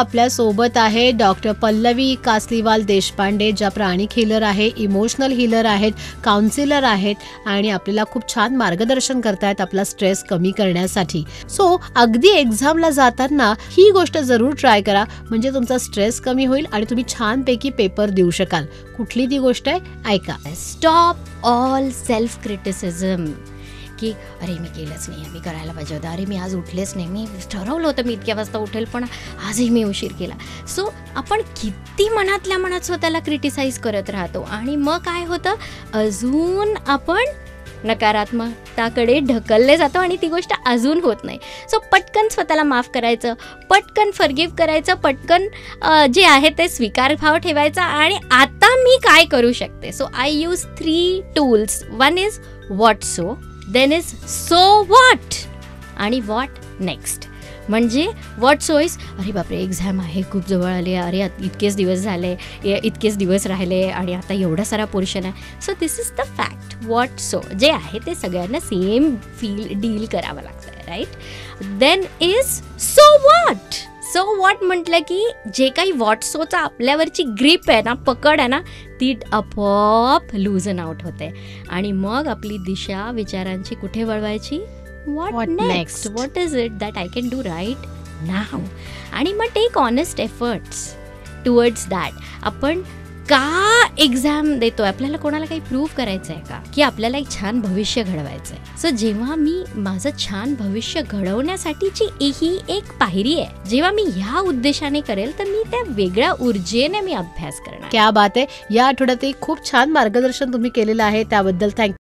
आपल्या सोबत आहे डॉक्टर पल्लवी कासलीवाल देशपांडे, ज्या प्राणिक हीलर आहे, इमोशनल हीलर आहेत, काउन्सिलर आहेत आणि आपल्याला खूप छान मार्गदर्शन करतायत आपला स्ट्रेस कमी करण्यासाठी. सो अगदी एक्झामला जाताना ही गोष्ट जरूर ट्राय करा, म्हणजे तुमचा स्ट्रेस कमी होईल आणि तुम्ही छानपैकी पेपर देऊ शकाल. कुठली ती गोष्ट आहे ऐका. Stop all self criticism. की अरे मी केलंच नाही, मी करायला पाहिजे होतं, अरे मी आज उठलेच नाही, मी ठरवलं होतं मी इतक्या वाजता उठेल पण आजही मी उशीर केला. सो आपण किती मनातल्या मनात स्वतःला क्रिटिसाइज करत राहतो आणि मग काय होतं, अजून आपण नकारात्मकताकडे ढकलले जातो आणि ती गोष्ट अजून होत नाही. सो पटकन स्वतःला माफ करायचं, पटकन फॉरगिव्ह करायचं, पटकन जे आहे ते स्वीकारभाव ठेवायचा आणि आता मी काय करू शकते. So I use 3 tools. One is what so, then is so what आणि व्हॉट नेक्स्ट. म्हणजे व्हॉट सो इज अरे बापरे एक्झाम आहे, खूप जवळ आले, अरे इतकेच दिवस झाले, इतकेच दिवस राहिले आणि आता एवढा सारा पोर्शन आहे. So this is the fact. What so जे आहे ते सगळ्यांना सेम डील करावं लागतं, right. Then is so what. So what म्हटलं की जे काही व्हॉट सोचा आपल्यावरची ग्रीप आहे ना, पकड आहे ना, ती आपोआप लूजन आउट होते आणि मग आपली दिशा विचारांची कुठे वळवायची. What next? What is it that I can do right now? आणि मग take honest efforts towards that. आपण का एक्झाम देतोय, आपल्याला कोणाला काही प्रूव्ह करायचं आहे का, की आपल्याला एक छान भविष्य घडवायचं आहे. सो जेव्हा मी माझं छान भविष्य घडवण्यासाठीची ही एक पायरी आहे, जेव्हा मी ह्या उद्देशाने करेल तर मी त्या वेगळ्या ऊर्जेने मी अभ्यास करणार. क्या बात आहे. या आठवड्यात खूप छान मार्गदर्शन तुम्ही केलेलं आहे, त्याबद्दल थँक्यू.